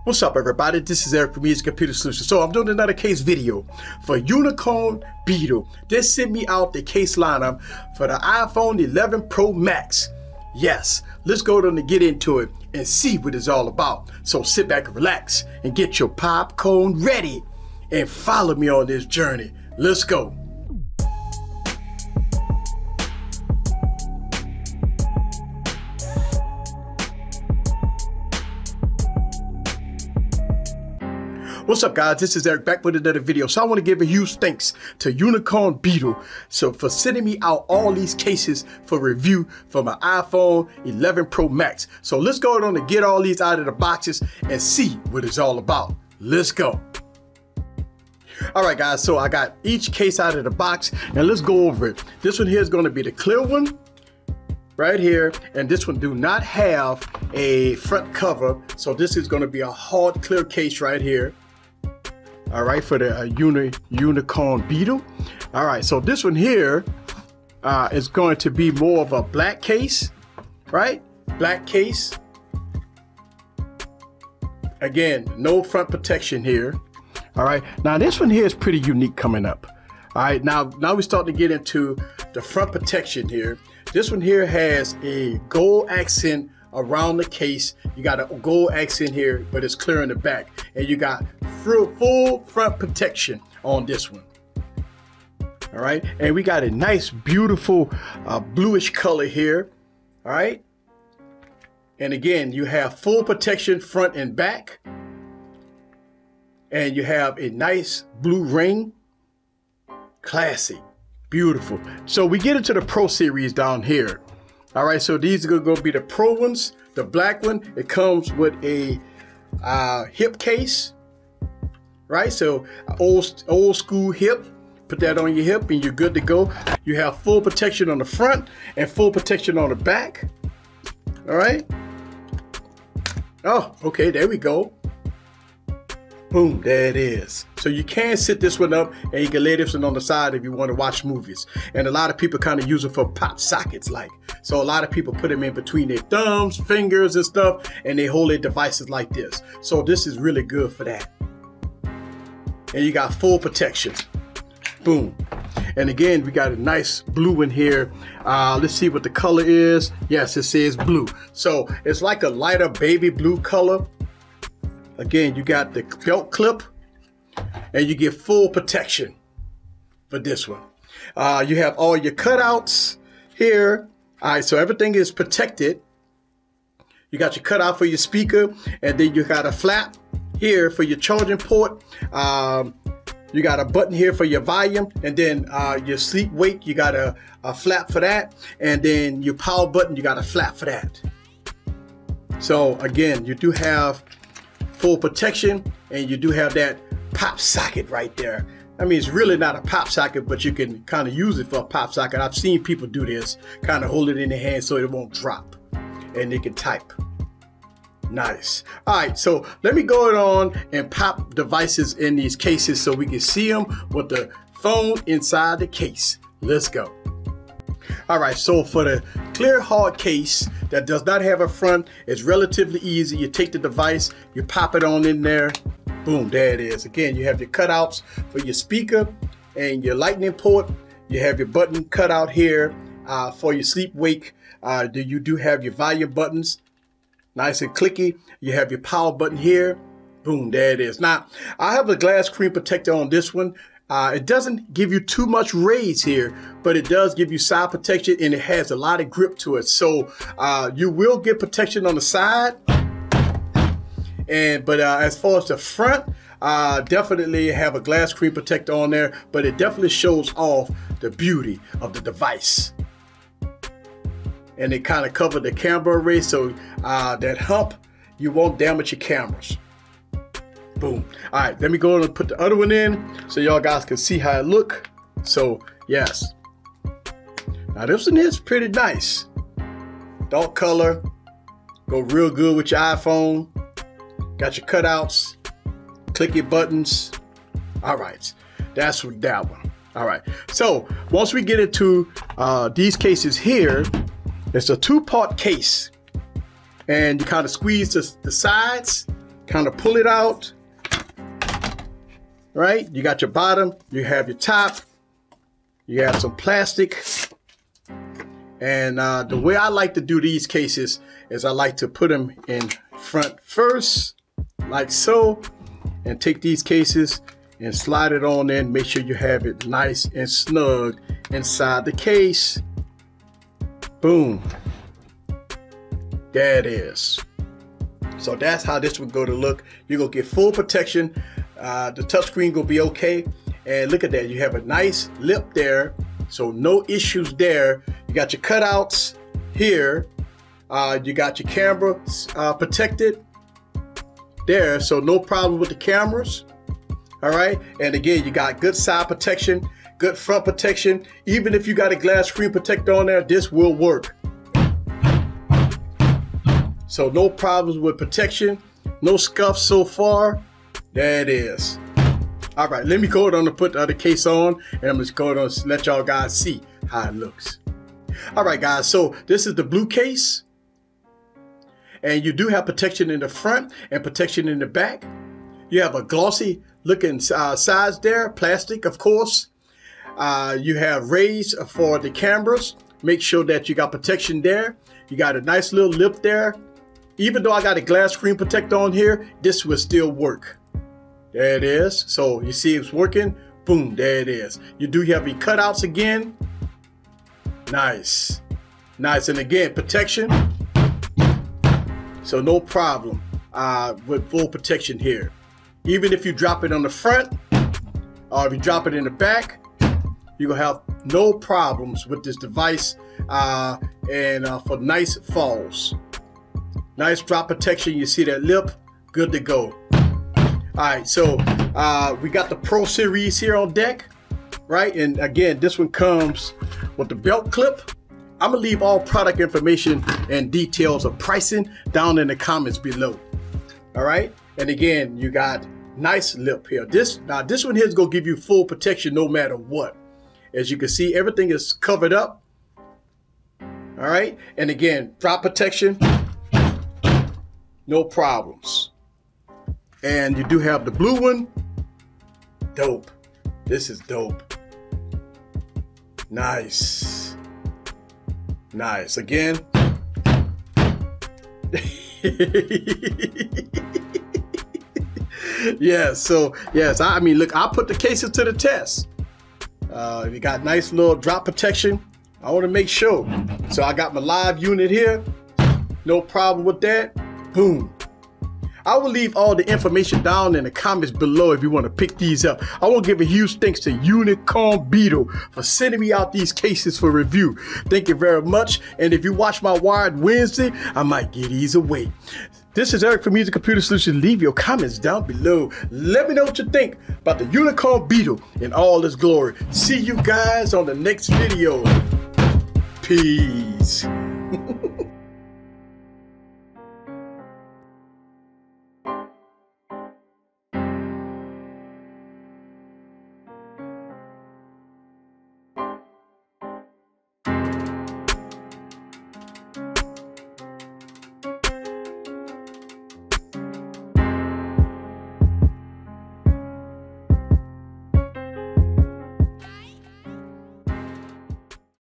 What's up, everybody? This is Eric from Easy Computer Solutions. So I'm doing another case video for Unicorn Beetle. They sent me out the case lineup for the iPhone 11 Pro Max. Yes, let's go on and get into it and see what it's all about. So sit back and relax and get your popcorn ready and follow me on this journey. Let's go. What's up, guys? This is Eric back with another video. So I want to give a huge thanks to Unicorn Beetle for sending me out all these cases for review for my iPhone 11 Pro Max. So let's go on and get all these out of the boxes and see what it's all about. Let's go. All right, guys, so I got each case out of the box and let's go over it. This one here is going to be the clear one right here, and this one do not have a front cover, so this is going to be a hard clear case right here. All right, for the Unicorn Beetle. All right, so this one here is going to be more of a black case, right? Black case. Again, no front protection here. All right, now this one here is pretty unique coming up. All right, now we start to get into the front protection here. This one here has a gold accent around the case. You got a gold accent here, but it's clear in the back, and you got full front protection on this one. All right, and we got a nice, beautiful bluish color here. All right, and again, you have full protection front and back, and you have a nice blue ring. Classy, beautiful. So we get into the Pro series down here. All right, so these are going to be the Pro ones. The black one, it comes with a hip case, right? So old school hip. Put that on your hip and you're good to go. You have full protection on the front and full protection on the back. All right. Oh, okay, there we go. Boom, there it is. So you can sit this one up and you can lay this one on the side if you want to watch movies. And a lot of people kind of use it for pop sockets like. So a lot of people put them in between their thumbs, fingers and stuff, and they hold their devices like this. So this is really good for that. And you got full protection. Boom. And again, we got a nice blue one here. Let's see what the color is. Yes, it says blue. So it's like a lighter baby blue color. Again, you got the belt clip and you get full protection for this one. You have all your cutouts here. All right, so everything is protected. You got your cutout for your speaker, and then you got a flap here for your charging port. You got a button here for your volume, and then your sleep wake, you got a flap for that. And then your power button, you got a flap for that. So again, you do have full protection, and you do have that pop socket right there. I mean, it's really not a pop socket, but you can kind of use it for a pop socket. I've seen people do this, kind of hold it in their hand so it won't drop, and they can type. Nice. All right, so let me go on and pop devices in these cases so we can see them with the phone inside the case. Let's go. All right, so for the clear hard case that does not have a front, it's relatively easy. You take the device, you pop it on in there. Boom, there it is. Again, you have your cutouts for your speaker and your lightning port. You have your button cut out here for your sleep wake. You do have your volume buttons, nice and clicky. You have your power button here. Boom, there it is. Now, I have a glass screen protector on this one. It doesn't give you too much raise here, but it does give you side protection, and it has a lot of grip to it. So you will get protection on the side. But as far as the front, definitely have a glass screen protector on there, but it definitely shows off the beauty of the device. And it kind of covered the camera array, so that hump, you won't damage your cameras. Boom. All right, let me go and put the other one in so y'all guys can see how it look. So yes, now this one is pretty nice. Dark color, go real good with your iPhone. Got your cutouts, clicky buttons. All right, that's with that one. All right, so once we get into these cases here, it's a two-part case, and you kind of squeeze the sides kind of pull it out, right? You got your bottom, you have your top, you have some plastic. And the way I like to do these cases is I like to put them in front first, like so, and take these cases and slide it on in. Make sure you have it nice and snug inside the case. Boom. There it is. So that's how this would go to look. You're gonna get full protection. The touchscreen will be okay. And look at that, you have a nice lip there. So no issues there. You got your cutouts here. You got your camera protected there. So no problem with the cameras. All right. And again, you got good side protection, good front protection. Even if you got a glass screen protector on there, this will work. So no problems with protection, no scuffs so far. There it is. All right, let me go on and put the other case on, and I'm just going to let y'all guys see how it looks. All right, guys, so this is the blue case, and you do have protection in the front and protection in the back. You have a glossy looking sides there, plastic, of course. You have rays for the cameras. Make sure that you got protection there. You got a nice little lip there. Even though I got a glass screen protector on here, this will still work. There it is. So you see it's working. Boom, there it is. You do have your cutouts again. Nice. Nice. And again, protection. So no problem with full protection here. Even if you drop it on the front or if you drop it in the back, you're going to have no problems with this device and for nice falls. Nice drop protection. You see that lip? Good to go. All right, so we got the Pro Series here on deck, right? And again, this one comes with the belt clip. I'm gonna leave all product information and details of pricing down in the comments below. All right, and again, you got nice lip here. This one here is gonna give you full protection no matter what. As you can see, everything is covered up. All right, and again, drop protection, no problems. And you do have the blue one. Dope. This is dope. Nice. Nice. Again. Yeah, so yes, I mean, look, I put the cases to the test. You got nice little drop protection. I want to make sure. So I got my live unit here. No problem with that. Boom. I will leave all the information down in the comments below if you want to pick these up. I want to give a huge thanks to Unicorn Beetle for sending me out these cases for review. Thank you very much. And if you watch my Wired Wednesday, I might get these away. This is Eric from Music Computer Solutions. Leave your comments down below. Let me know what you think about the Unicorn Beetle in all its glory. See you guys on the next video. Peace.